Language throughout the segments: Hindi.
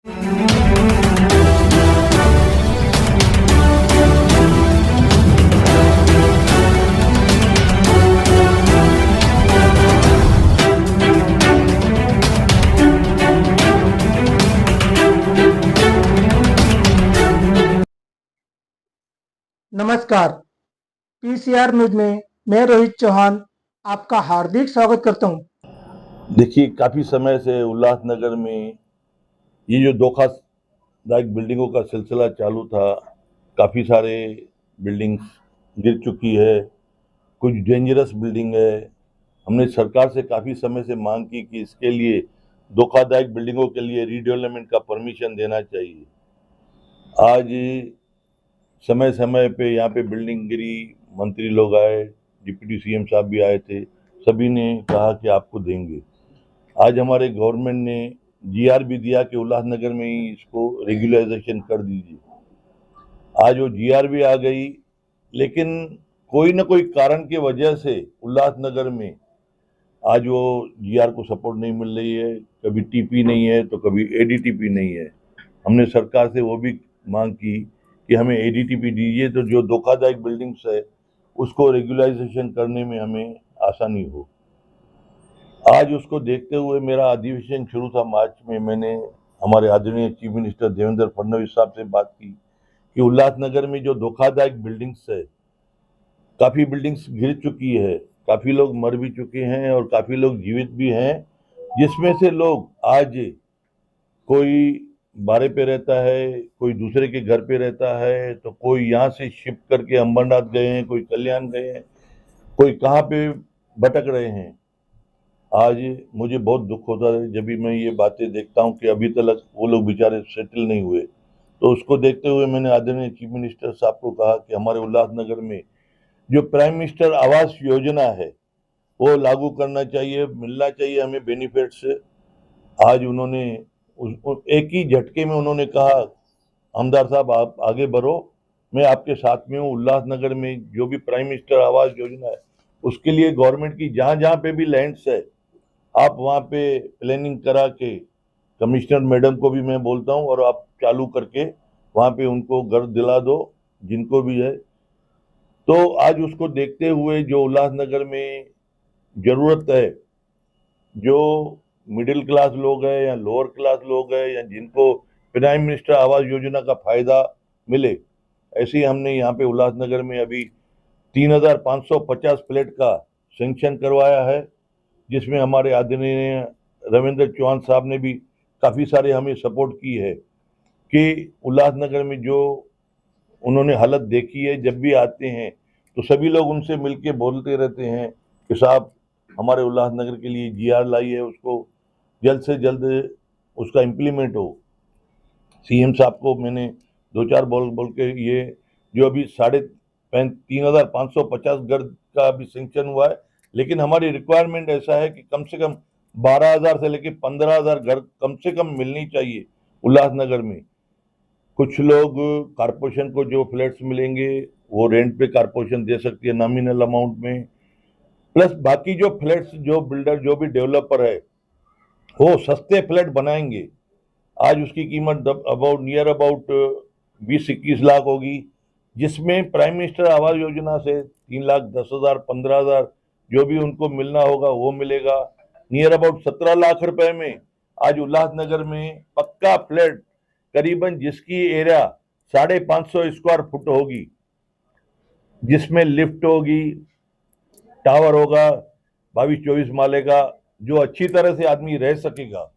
नमस्कार, पीसीआर न्यूज में मैं रोहित चौहान आपका हार्दिक स्वागत करता हूं। देखिए, काफ़ी समय से उल्लासनगर में ये जो धोखादायक बिल्डिंगों का सिलसिला चालू था, काफ़ी सारे बिल्डिंग्स गिर चुकी है, कुछ डेंजरस बिल्डिंग है। हमने सरकार से काफ़ी समय से मांग की कि इसके लिए धोखादायक बिल्डिंगों के लिए रीडेवलपमेंट का परमिशन देना चाहिए। आज समय समय पे यहाँ पे बिल्डिंग गिरी, मंत्री लोग आए, डिप्टी सीएम साहब भी आए थे, सभी ने कहा कि आपको देंगे। आज हमारे गवर्नमेंट ने जीआर भी दिया कि उल्लासनगर में ही इसको रेगुलराइजेशन कर दीजिए। आज वो जीआर भी आ गई, लेकिन कोई ना कोई कारण की वजह से उल्लासनगर में आज वो जीआर को सपोर्ट नहीं मिल रही है। कभी टीपी नहीं है तो कभी एडीटीपी नहीं है। हमने सरकार से वो भी मांग की कि हमें एडीटीपी दीजिए तो जो धोखादायक बिल्डिंग्स है उसको रेगुलराइजेशन करने में हमें आसानी हो। आज उसको देखते हुए मेरा अधिवेशन शुरू था मार्च में। मैंने हमारे आदरणीय चीफ मिनिस्टर देवेंद्र फडणवीस साहब से बात की कि उल्लासनगर में जो धोखादायक बिल्डिंग्स है, काफ़ी बिल्डिंग्स गिर चुकी है, काफ़ी लोग मर भी चुके हैं और काफ़ी लोग जीवित भी हैं, जिसमें से लोग आज कोई बारे पे रहता है, कोई दूसरे के घर पे रहता है, तो कोई यहाँ से शिफ्ट करके अंबरनाथ गए हैं, कोई कल्याण गए हैं, कोई कहाँ पे भटक रहे हैं। आज मुझे बहुत दुख होता है जब भी मैं ये बातें देखता हूँ कि अभी तक वो लोग बेचारे सेटल नहीं हुए। तो उसको देखते हुए मैंने आदरणीय चीफ मिनिस्टर साहब को कहा कि हमारे उल्लासनगर में जो प्राइम मिनिस्टर आवास योजना है वो लागू करना चाहिए, मिलना चाहिए हमें बेनिफिट्स। आज उन्होंने एक ही झटके में उन्होंने कहा, आमदार साहब आप आगे बढ़ो, मैं आपके साथ में हूँ। उल्लासनगर में जो भी प्राइम मिनिस्टर आवास योजना है उसके लिए गवर्नमेंट की जहाँ जहाँ पे भी लैंड्स है, आप वहाँ पे प्लानिंग करा के, कमिश्नर मैडम को भी मैं बोलता हूँ, और आप चालू करके वहाँ पे उनको घर दिला दो जिनको भी है। तो आज उसको देखते हुए जो उल्लासनगर में जरूरत है, जो मिडिल क्लास लोग हैं या लोअर क्लास लोग हैं या जिनको प्राइम मिनिस्टर आवास योजना का फायदा मिले, ऐसे ही हमने यहाँ पे उल्लासनगर में अभी 3,550 फ्लैट का सेंक्शन करवाया है, जिसमें हमारे आदरणीय रविंद्र चौहान साहब ने भी काफ़ी सारे हमें सपोर्ट की है कि उल्लासनगर में जो उन्होंने हालत देखी है, जब भी आते हैं तो सभी लोग उनसे मिलके बोलते रहते हैं कि साहब हमारे उल्लासनगर के लिए जीआर लाई है, उसको जल्द से जल्द उसका इम्प्लीमेंट हो। सीएम साहब को मैंने दो चार बोल के ये जो अभी 3,550 घर का अभी सेंक्शन हुआ है, लेकिन हमारी रिक्वायरमेंट ऐसा है कि कम से कम 12,000 से लेकर 15,000 घर कम से कम मिलनी चाहिए उल्लासनगर में। कुछ लोग कारपोरेशन को जो फ्लैट्स मिलेंगे वो रेंट पे कारपोरेशन दे सकती है नॉमिनल अमाउंट में, प्लस बाकी जो फ्लैट्स जो बिल्डर जो भी डेवलपर है वो सस्ते फ्लैट बनाएंगे। आज उसकी कीमत नियर अबाउट 20-21 लाख होगी, जिसमें प्राइम मिनिस्टर आवास योजना से 3,10,000 15,000 जो भी उनको मिलना होगा वो मिलेगा। नियर अबाउट 17 लाख रुपए में आज उल्लासनगर में पक्का फ्लैट, करीबन जिसकी एरिया 550 स्क्वायर फुट होगी, जिसमें लिफ्ट होगी, टावर होगा 22-24 माले का, जो अच्छी तरह से आदमी रह सकेगा,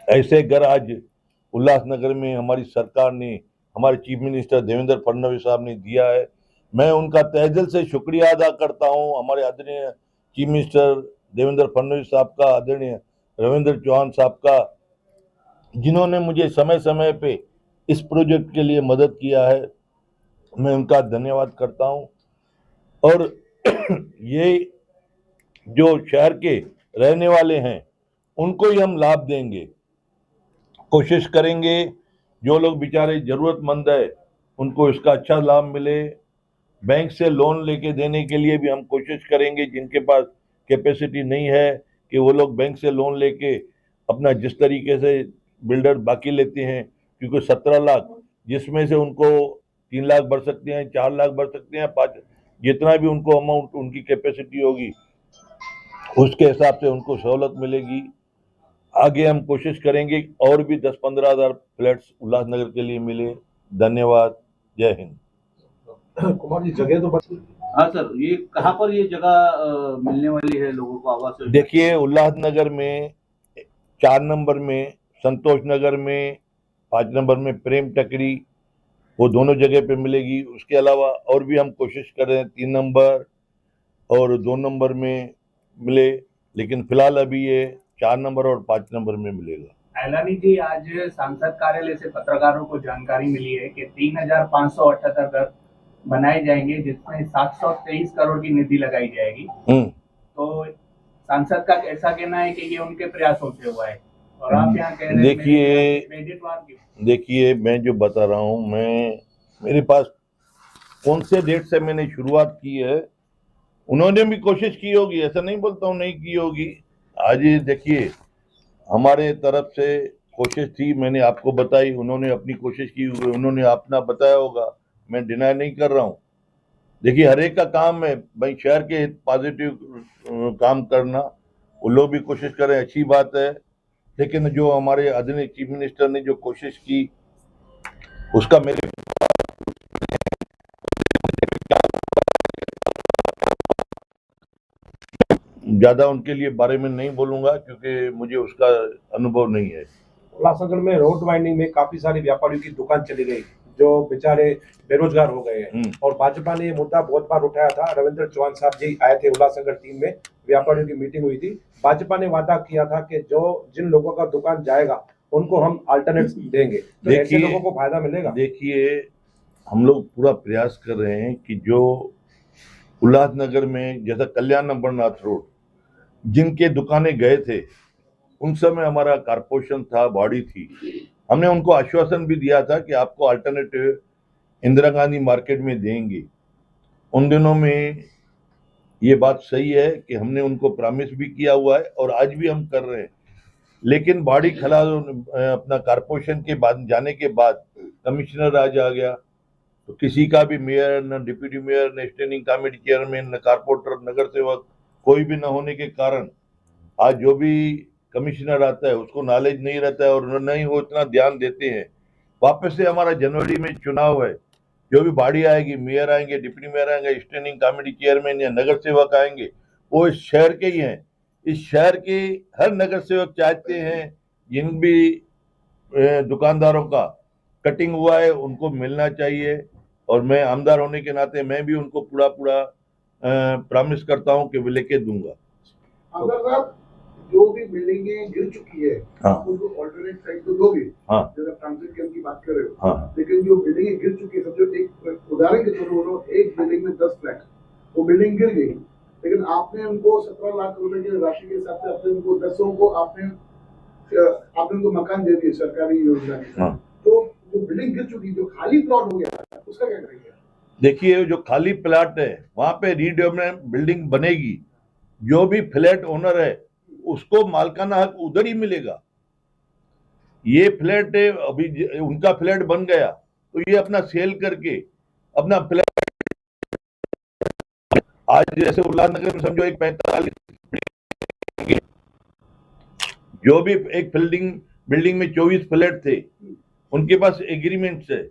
ऐसे घर आज उल्लासनगर में हमारी सरकार ने, हमारे चीफ मिनिस्टर देवेंद्र फडणवीस साहब ने दिया है। मैं उनका तहे दिल से शुक्रिया अदा करता हूं, हमारे आदरणीय चीफ मिनिस्टर देवेंद्र फडणवीस साहब का, आदरणीय रविंद्र चौहान साहब का, जिन्होंने मुझे समय समय पे इस प्रोजेक्ट के लिए मदद किया है। मैं उनका धन्यवाद करता हूं। और ये जो शहर के रहने वाले हैं उनको ही हम लाभ देंगे, कोशिश करेंगे जो लोग बेचारे जरूरतमंद है उनको इसका अच्छा लाभ मिले। बैंक से लोन लेके देने के लिए भी हम कोशिश करेंगे, जिनके पास कैपेसिटी नहीं है कि वो लोग बैंक से लोन लेके अपना जिस तरीके से बिल्डर बाकी लेते हैं, क्योंकि 17 लाख जिसमें से उनको 3 लाख भर सकते हैं, 4 लाख भर सकते हैं, 5, जितना भी उनको अमाउंट उनकी कैपेसिटी होगी उसके हिसाब से उनको सहूलत मिलेगी। आगे हम कोशिश करेंगे और भी 10-15 हजार फ्लैट्स उल्लासनगर के लिए मिले। धन्यवाद। जय हिंद। कुमार जी, जगह तो हाँ सर, ये कहाँ पर ये जगह मिलने वाली है लोगों को आवास योजना? देखिए, उल्लासनगर में 4 नंबर में, संतोष नगर में, 5 नंबर में प्रेम टकरी, वो दोनों जगह पे मिलेगी। उसके अलावा और भी हम कोशिश कर रहे हैं 3 नंबर और 2 नंबर में मिले, लेकिन फिलहाल अभी ये 4 नंबर और 5 नंबर में मिलेगा। एलानी जी, आज सांसद कार्यालय से पत्रकारों को जानकारी मिली है कि 3,578 घर बनाए जाएंगे, जिसमें 723 करोड़ की निधि लगाई जाएगी। तो सांसद का ऐसा कहना है कि ये उनके प्रयासों से हुआ है, और आप यहाँ कह रहे हैं देखिए, मैं जो बता रहा हूँ, मेरे पास कौन से डेट से मैंने शुरुआत की है, उन्होंने भी कोशिश की होगी, ऐसा नहीं बोलता हूँ नहीं की होगी। आज देखिए, हमारे तरफ से कोशिश थी, मैंने आपको बताई, उन्होंने अपनी कोशिश की, उन्होंने अपना बताया होगा, मैं डिनाई नहीं कर रहा हूँ। देखिए, हर एक का काम है भाई शहर के पॉजिटिव काम करना, वो लोग भी कोशिश करें, अच्छी बात है, लेकिन जो हमारे आदरणीय चीफ मिनिस्टर ने जो कोशिश की उसका मेरे ज्यादा उनके लिए बारे में नहीं बोलूंगा, क्योंकि मुझे उसका अनुभव नहीं है। उल्लासनगर में रोड वाइंडिंग में काफी सारी व्यापारियों की दुकान चली गई, जो बेचारे बेरोजगार हो गए हैं, और भाजपा ने ये मुद्दा बहुत बार उठाया था। रविंद्र चौहान साहब जी आए थे उल्लासनगर टीम में, व्यापारियों की मीटिंग हुई थी। भाजपा ने वादा किया था कि जिन लोगों का दुकान जाएगा उनको हम अल्टरनेट देंगे, तो ऐसे लोगों को फायदा मिलेगा। देखिए, हम लोग पूरा प्रयास कर रहे हैं कि जो उल्लासनगर में, जैसा कल्याण अमरनाथ रोड, जिनके दुकानें गए थे उन समय हमारा कारपोरेशन था, बॉडी थी, हमने उनको आश्वासन भी दिया था कि आपको अल्टरनेटिव इंदिरा गांधी मार्केट में देंगे। उन दिनों में ये बात सही है कि हमने उनको प्रॉमिस भी किया हुआ है और आज भी हम कर रहे हैं, लेकिन बॉडी खला अपना कारपोरेशन के बाद जाने के बाद कमिश्नर राज आ गया, तो किसी का भी मेयर, न डिप्टी मेयर, न स्टैंडिंग कमेटी चेयरमैन, न कारपोरेटर, नगर सेवक कोई भी न होने के कारण आज जो भी कमिश्नर आता है उसको नॉलेज नहीं रहता है और न ही वो इतना ध्यान देते हैं। वापस से हमारा जनवरी में चुनाव है, जो भी बॉडी आएगी, मेयर आएंगे, डिप्टी मेयर आएंगे, स्टैंडिंग कमेटी चेयरमैन या नगर सेवक आएंगे, वो इस शहर के ही हैं। इस शहर के हर नगर सेवक चाहते हैं जिन भी दुकानदारों का कटिंग हुआ है उनको मिलना चाहिए, और मैं आमदार होने के नाते मैं भी उनको पूरा प्रॉमिस करता हूं कि वो लेके दूंगा। अगर जो भी बिल्डिंगें गिर चुकी है, हाँ, उनको ऑल्टरनेट साइट तो दोगे, हाँ, जैसा ट्रांजिट कैंप की बात कर रहे हो, हाँ, लेकिन जो बिल्डिंगें गिर चुकी है, सबसे एक उदाहरण के तौर पर बोलो, एक बिल्डिंग में 10 फ्लैट, वो बिल्डिंग गिर गई, लेकिन आपने उनको 17 लाख रुपए की राशि के हिसाब से अपने उनको 10 को आपने उनको मकान दे दिए सरकारी योजना के। हाँ। तो जो बिल्डिंग गिर चुकी, जो खाली प्लॉट हो गया, उसका क्या करेंगे? देखिए, जो खाली प्लाट है वहां पे रीडेवलपमेंट बिल्डिंग बनेगी, जो भी फ्लैट ओनर है उसको मालकाना हक उधर ही मिलेगा। ये फ्लैट अभी उनका फ्लैट बन गया तो ये अपना सेल करके अपना फ्लैट, आज जैसे उल्लासनगर में समझो एक 45, जो भी एक बिल्डिंग में 24 फ्लैट थे, उनके पास एग्रीमेंट है,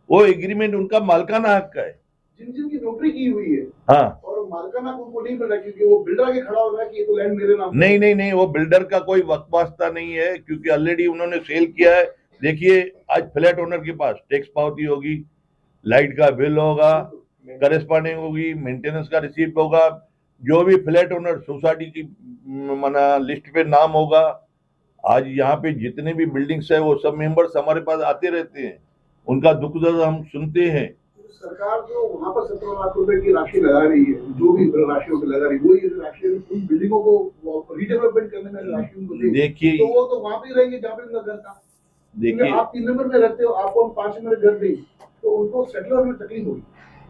वो एग्रीमेंट उनका मालकाना हक का है, जिनकी नौकरी की हुई है। हाँ, और मालकाना उनको नहीं मिल रहा, क्योंकि वो बिल्डर आके खड़ा हो रहा है कि ये तो लैंड मेरे नाम। नहीं, वो बिल्डर का कोई वक्वास्ता नहीं है, क्योंकि ऑलरेडी उन्होंने सेल किया है। देखिए, आज फ्लैट ओनर के पास टैक्स पावती होगी, लाइट का बिल होगा, करेस्पॉन्डिंग होगी, मेंटेनेंस का रिसीप्ट होगा, जो भी फ्लैट ओनर सोसाइटी की लिस्ट पे नाम होगा। आज यहाँ पे जितने भी बिल्डिंग्स है वो सब मेंबर्स हमारे पास आते रहते हैं, उनका दुख दर्द हम सुनते हैं। सरकार जो वहाँ पर 17 लाख रुपए की राशि लगा रही है, जो भी राशि लगा रही है, वो ये राशि उन बिल्डिंगों को रीडेवलपमेंट करने में राशि उनको देगी। देखिए, तो वो तो वहाँ पे रहेंगे जहाँ पे उनका घर था। देखिए, आप 3 नंबर में रहते हो, आपको हम 5 नंबर घर दें, तो उनको सेटलर में तकलीफ होगी।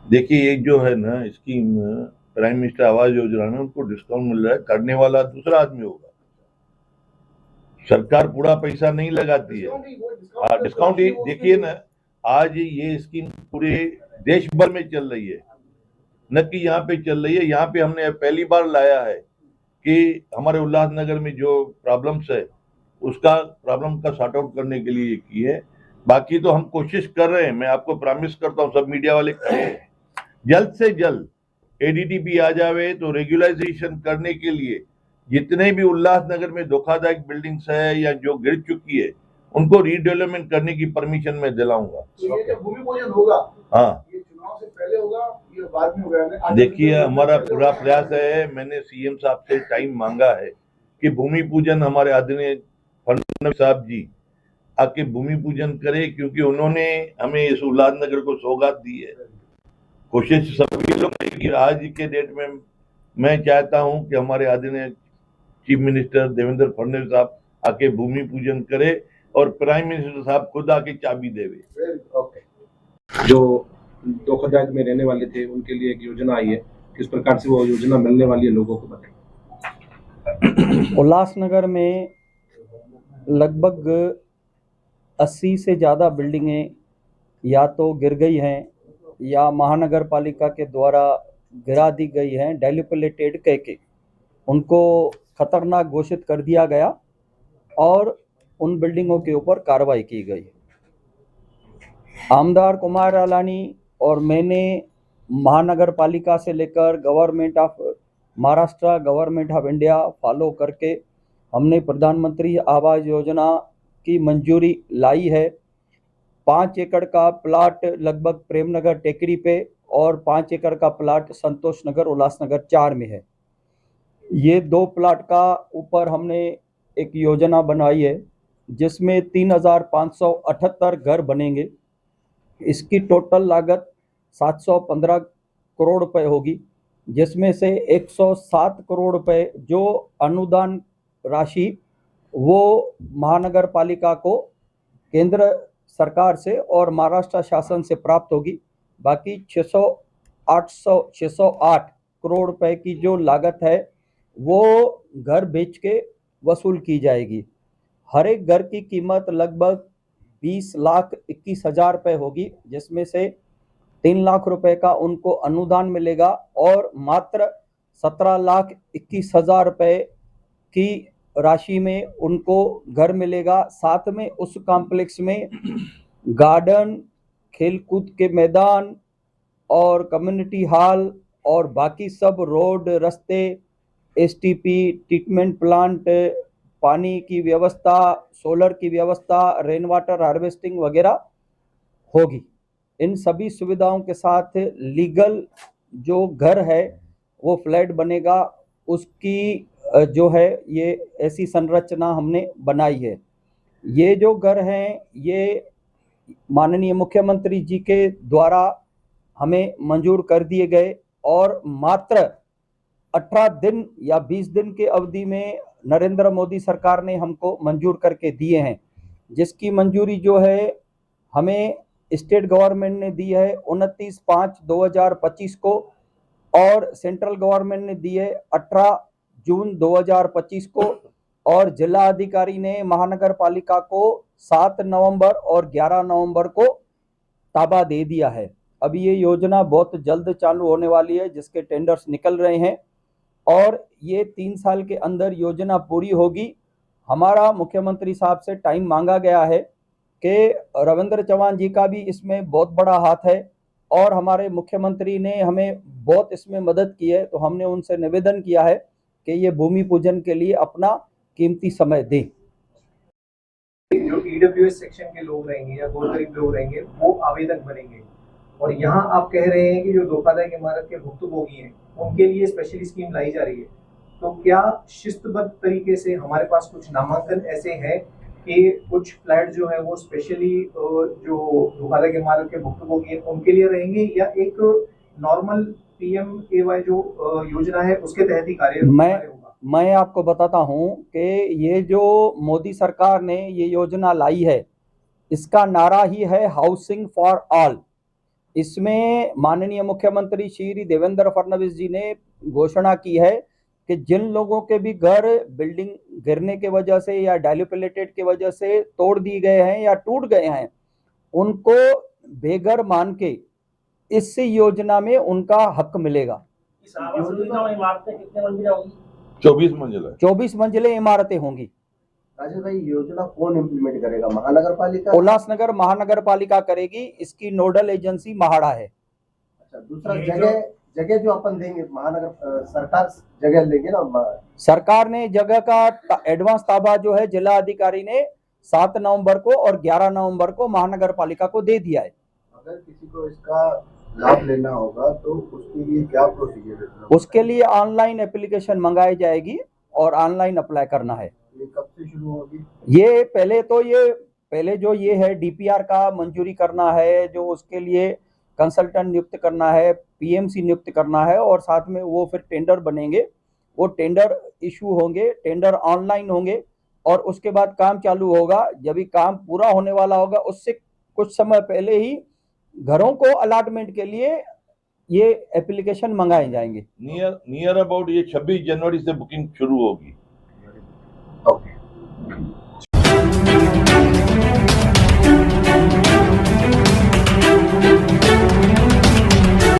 देखिए, एक जो है ना scheme prime minister Awas Yojana में उनको डिस्काउंट मिल रहा है, करने वाला दूसरा आदमी होगा, सरकार पूरा पैसा नहीं लगाती है। डिस्काउंट देखिए ना, आज ये स्कीम पूरे देश भर में चल रही है, न कि यहाँ पे चल रही है। यहाँ पे हमने पहली बार लाया है कि हमारे उल्लासनगर में जो प्रॉब्लम्स है उसका प्रॉब्लम का सॉर्ट आउट करने के लिए की है। बाकी तो हम कोशिश कर रहे हैं, मैं आपको प्रॉमिस करता हूँ, सब मीडिया वाले खड़े हैं, जल्द से जल्द एडीटीपी आ जावे तो रेगुलराइजेशन करने के लिए जितने भी उल्लासनगर में धोखादायक बिल्डिंग्स है या जो गिर चुकी है उनको रीडेवलपमेंट करने की परमिशन मैं दिलाऊंगा। तो ये जब भूमि पूजन होगा, हाँ, ये चुनाव से पहले होगा या बाद में होगा? देखिए हमारा पूरा प्रयास है, मैंने सीएम साहब से टाइम मांगा है कि भूमि पूजन हमारे आदरणीय फडणवीस साहब जी आके भूमि पूजन करे, क्योंकि उन्होंने हमें इस उल्लासनगर को सौगात दी है। कोशिश सभी लोग की आज के डेट में मैं चाहता हूं कि हमारे आदरणीय चीफ मिनिस्टर देवेंद्र फडणवीस साहब आके भूमि पूजन करे और प्राइम मिनिस्टर साहब खुद आके चाबी देवे। जो धोखाधड़ी में रहने वाले थे उनके लिए एक योजना आई है, किस प्रकार से वो योजना मिलने वाली है लोगों को बताएं। उल्लासनगर में लगभग 80 से ज़्यादा बिल्डिंगें या तो गिर गई हैं या महानगर पालिका के द्वारा गिरा दी गई हैं, डेलिपिलेटेड कह के उनको खतरनाक घोषित कर दिया गया और उन बिल्डिंगों के ऊपर कार्रवाई की गई। आमदार कुमार अलानी और मैंने महानगर पालिका से लेकर government of Maharashtra, government of India follow करके हमने प्रधानमंत्री आवास योजना की मंजूरी लाई है। 5 एकड़ का प्लाट लगभग प्रेमनगर टेकरी पे और 5 एकड़ का प्लाट संतोष नगर उल्लासनगर 4 में है। ये 2 प्लाट का ऊपर हमने एक योजना बनाई है जिसमें 3,578 घर बनेंगे। इसकी टोटल लागत 715 करोड़ रुपए होगी, जिसमें से 107 करोड़ रुपए जो अनुदान राशि वो महानगर पालिका को केंद्र सरकार से और महाराष्ट्र शासन से प्राप्त होगी। बाकी 608 करोड़ रुपए की जो लागत है वो घर बेच के वसूल की जाएगी। हर एक घर की कीमत लगभग 20,21,000 रुपये होगी, जिसमें से 3 लाख रुपए का उनको अनुदान मिलेगा और मात्र 17,21,000 रुपये की राशि में उनको घर मिलेगा। साथ में उस कॉम्प्लेक्स में गार्डन, खेलकूद के मैदान और कम्युनिटी हॉल और बाकी सब रोड, रास्ते, एसटीपी, ट्रीटमेंट प्लांट, पानी की व्यवस्था, सोलर की व्यवस्था, रेन वाटर हार्वेस्टिंग वगैरह होगी। इन सभी सुविधाओं के साथ लीगल जो घर है वो फ्लैट बनेगा। उसकी जो है ये ऐसी संरचना हमने बनाई है। ये जो घर हैं ये माननीय मुख्यमंत्री जी के द्वारा हमें मंजूर कर दिए गए और मात्र 18 दिन या 20 दिन के अवधि में नरेंद्र मोदी सरकार ने हमको मंजूर करके दिए हैं, जिसकी मंजूरी जो है हमें स्टेट गवर्नमेंट ने दी है 29/5/2025 को और सेंट्रल गवर्नमेंट ने दी है 18 जून 2025 को और जिला अधिकारी ने महानगर पालिका को 7 नवंबर और 11 नवंबर को ताबा दे दिया है। अब ये योजना बहुत जल्द चालू होने वाली है, जिसके टेंडर्स निकल रहे हैं और ये 3 साल के अंदर योजना पूरी होगी। हमारा मुख्यमंत्री साहब से टाइम मांगा गया है कि रविंद्र चौहान जी का भी इसमें बहुत बड़ा हाथ है और हमारे मुख्यमंत्री ने हमें बहुत इसमें मदद की है, तो हमने उनसे निवेदन किया है कि ये भूमि पूजन के लिए अपना कीमती समय दें। जो ईडब्ल्यूएस सेक्शन के लोग रहेंगे या गरीब लोग रहेंगे वो आवेदक बनेंगे और यहाँ आप कह रहे हैं कि जो धोखाधड़ी इमारत के भुक्तभोगी हैं उनके लिए स्पेशली स्कीम लाई जा रही है, तो क्या शिस्तबद्ध तरीके से हमारे पास कुछ नामांकन ऐसे हैं कि कुछ फ्लैट जो है वो स्पेशली जो धोखाधड़ी इमारत के भुक्तभोगी हैं उनके लिए रहेंगे या एक नॉर्मल PMAY जो योजना है उसके तहत ही कार्य होगा? मैं आपको बताता हूं कि ये जो मोदी सरकार ने ये योजना लाई है इसका नारा ही है हाउसिंग फॉर ऑल। इसमें माननीय मुख्यमंत्री श्री देवेंद्र फडणवीस जी ने घोषणा की है कि जिन लोगों के भी घर बिल्डिंग गिरने के वजह से या डाइल्यूपिलेटेड की वजह से तोड़ दिए गए हैं या टूट गए हैं, उनको बेघर मान के इस योजना में उनका हक मिलेगा। इस आवास योजना में इमारतें कितने मंजिला होगी? 24 मंजिला है। 24 मंजिले इमारतें होंगी। राजेश भाई, योजना कौन इम्प्लीमेंट करेगा? महानगर पालिका? उल्लासनगर महानगर पालिका करेगी, इसकी नोडल एजेंसी महाड़ा है। अच्छा, दूसरा जगह जो अपन देंगे, महानगर सरकार जगह लेंगे ना? सरकार ने जगह का एडवांस ताबा जो है जिला अधिकारी ने 7 नवंबर को और 11 नवंबर को महानगर पालिका को दे दिया है। अगर किसी को इसका लाभ लेना होगा तो उसके लिए क्या प्रोसीजर है? उसके लिए ऑनलाइन एप्लीकेशन मंगाई जाएगी और ऑनलाइन अप्लाई करना है। ये कब से शुरू होगी? ये पहले जो ये है डीपीआर का मंजूरी करना है, जो उसके लिए कंसल्टेंट नियुक्त करना है, पीएमसी नियुक्त करना है, और साथ में वो फिर टेंडर बनेंगे, वो टेंडर इशू होंगे, टेंडर ऑनलाइन होंगे और उसके बाद काम चालू होगा। जब भी काम पूरा होने वाला होगा उससे कुछ समय पहले ही घरों को अलॉटमेंट के लिए ये एप्लीकेशन मंगाए जाएंगे। नियर अबाउट ये 26 जनवरी से बुकिंग शुरू होगी।